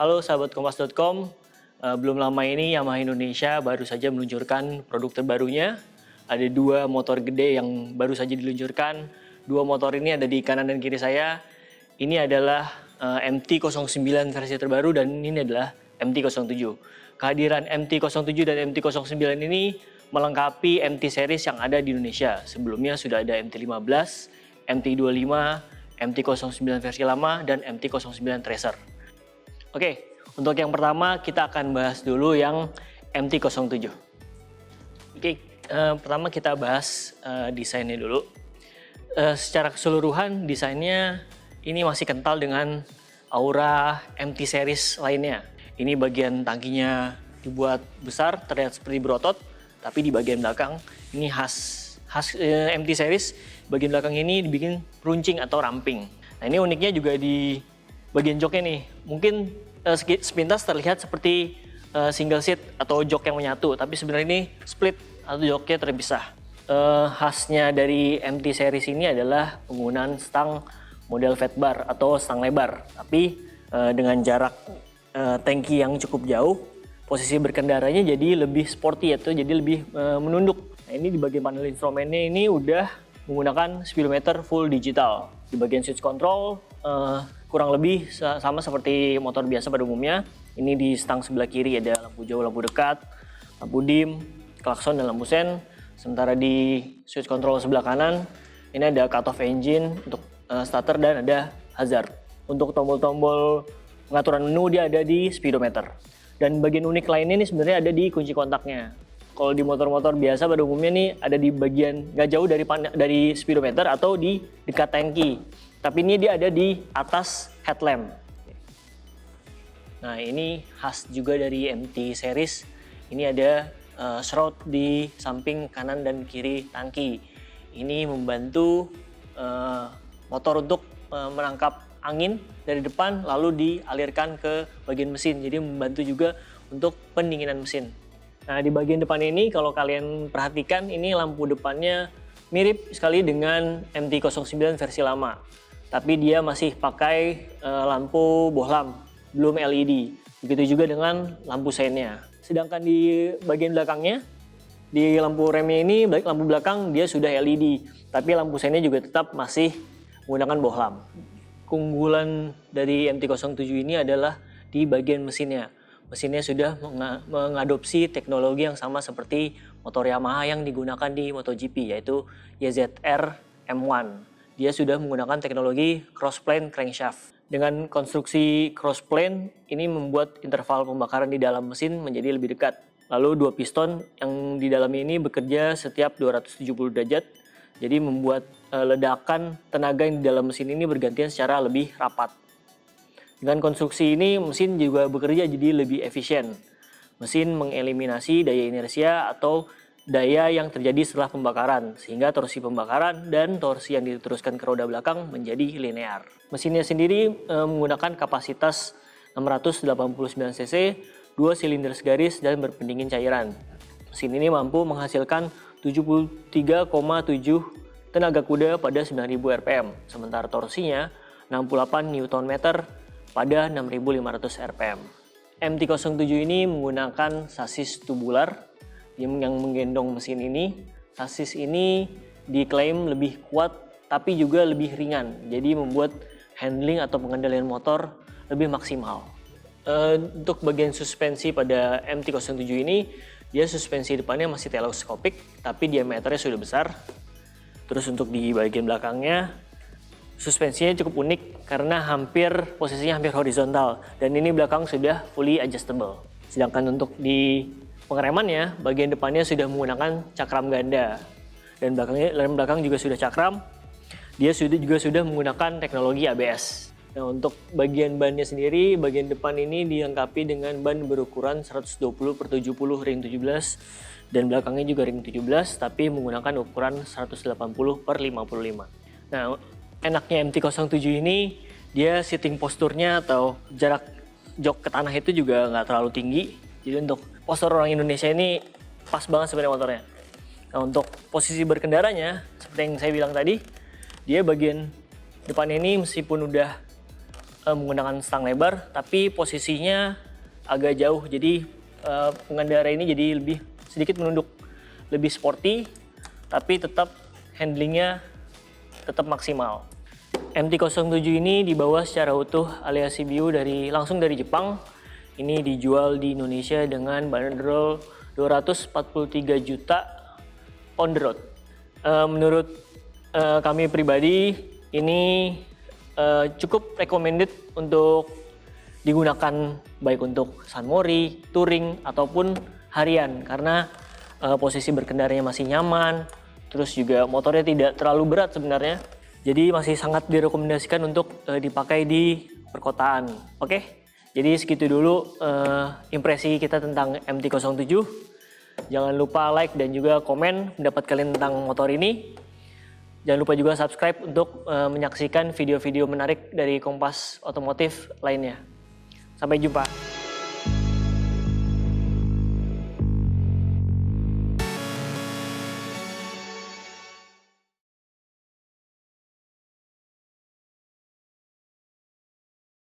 Halo sahabat Kompas.com, belum lama ini Yamaha Indonesia baru saja meluncurkan produk terbarunya. Ada dua motor gede yang baru saja diluncurkan. Dua motor ini ada di kanan dan kiri saya. Ini adalah MT-09 versi terbaru dan ini adalah MT-07. Kehadiran MT-07 dan MT-09 ini melengkapi MT series yang ada di Indonesia. Sebelumnya sudah ada MT-15, MT-25, MT-09 versi lama, dan MT-09 Tracer. Oke, untuk yang pertama kita akan bahas dulu yang MT-07. Oke, pertama kita bahas desainnya dulu. Secara keseluruhan desainnya ini masih kental dengan aura MT series lainnya. Ini bagian tangkinya dibuat besar, terlihat seperti berotot, tapi di bagian belakang ini khas MT series. Bagian belakang ini dibikin runcing atau ramping. Nah, ini uniknya juga di bagian joknya nih. Mungkin sepintas terlihat seperti single seat atau jok yang menyatu, tapi sebenarnya ini split atau joknya terpisah. Khasnya dari MT series ini adalah penggunaan stang model fat bar atau stang lebar, tapi dengan jarak tangki yang cukup jauh, posisi berkendaranya jadi lebih sporty atau jadi lebih menunduk. Nah, ini di bagian panel instrumennya ini udah menggunakan speedometer full digital. Di bagian switch control kurang lebih sama seperti motor biasa pada umumnya. Ini di stang sebelah kiri ada lampu jauh, lampu dekat, lampu dim, klakson dan lampu sen. Sementara di switch control sebelah kanan ini ada cut off engine untuk starter dan ada hazard. Untuk tombol-tombol pengaturan menu dia ada di speedometer. Dan bagian unik lainnya ini sebenarnya ada di kunci kontaknya. Kalau di motor-motor biasa pada umumnya nih ada di bagian nggak jauh dari speedometer atau di dekat tangki. Tapi ini dia ada di atas headlamp. Nah, ini khas juga dari MT series. Ini ada shroud di samping kanan dan kiri tangki. Ini membantu motor untuk menangkap angin dari depan lalu dialirkan ke bagian mesin. Jadi membantu juga untuk pendinginan mesin. Nah, di bagian depan ini kalau kalian perhatikan ini lampu depannya mirip sekali dengan MT-09 versi lama. Tapi dia masih pakai lampu bohlam, belum LED. Begitu juga dengan lampu seinnya. Sedangkan di bagian belakangnya, di lampu remnya ini, lampu belakang dia sudah LED. Tapi lampu seinnya juga tetap masih menggunakan bohlam. Keunggulan dari MT-07 ini adalah di bagian mesinnya. Mesinnya sudah mengadopsi teknologi yang sama seperti motor Yamaha yang digunakan di MotoGP, yaitu YZR M1. Dia sudah menggunakan teknologi crossplane crankshaft. Dengan konstruksi crossplane, ini membuat interval pembakaran di dalam mesin menjadi lebih dekat. Lalu dua piston yang di dalam ini bekerja setiap 270 derajat, jadi membuat ledakan tenaga yang di dalam mesin ini bergantian secara lebih rapat. Dengan konstruksi ini, mesin juga bekerja jadi lebih efisien. Mesin mengeliminasi daya inersia atau daya yang terjadi setelah pembakaran, sehingga torsi pembakaran dan torsi yang diteruskan ke roda belakang menjadi linear. Mesinnya sendiri menggunakan kapasitas 689 cc, 2 silinder segaris dan berpendingin cairan. Mesin ini mampu menghasilkan 73,7 tenaga kuda pada 9.000 rpm, sementara torsinya 68 Nm pada 6.500 rpm. MT-07 ini menggunakan sasis tubular yang menggendong mesin ini. Sasis ini diklaim lebih kuat tapi juga lebih ringan, jadi membuat handling atau pengendalian motor lebih maksimal. Untuk bagian suspensi pada MT-07 ini, dia suspensi depannya masih teleskopik tapi diameternya sudah besar. Terus untuk di bagian belakangnya, suspensinya cukup unik karena posisinya hampir horizontal dan ini belakang sudah fully adjustable. Sedangkan untuk di pengeremannya, bagian depannya sudah menggunakan cakram ganda dan rem belakang juga sudah cakram. Dia juga sudah menggunakan teknologi ABS. Nah, untuk bagian bannya sendiri, bagian depan ini dilengkapi dengan ban berukuran 120/70 ring 17 dan belakangnya juga ring 17 tapi menggunakan ukuran 180/55. Nah, enaknya MT-07 ini dia sitting posturnya atau jarak jok ke tanah itu juga nggak terlalu tinggi. Jadi untuk postur orang Indonesia ini pas banget sebenarnya motornya. Nah, untuk posisi berkendaranya seperti yang saya bilang tadi, dia bagian depan ini meskipun udah menggunakan stang lebar, tapi posisinya agak jauh. Jadi pengendara ini jadi lebih sedikit menunduk, lebih sporty, tapi tetap handlingnya tetap maksimal. MT-07 ini dibawa secara utuh alias CBU langsung dari Jepang. Ini dijual di Indonesia dengan bandrol 243 juta on the road. Menurut kami pribadi ini cukup recommended untuk digunakan baik untuk sunmori, touring ataupun harian karena posisi berkendaranya masih nyaman, terus juga motornya tidak terlalu berat sebenarnya. Jadi masih sangat direkomendasikan untuk dipakai di perkotaan. Oke, jadi segitu dulu impresi kita tentang MT-07. Jangan lupa like dan juga komen pendapat kalian tentang motor ini. Jangan lupa juga subscribe untuk menyaksikan video-video menarik dari Kompas Otomotif lainnya. Sampai jumpa.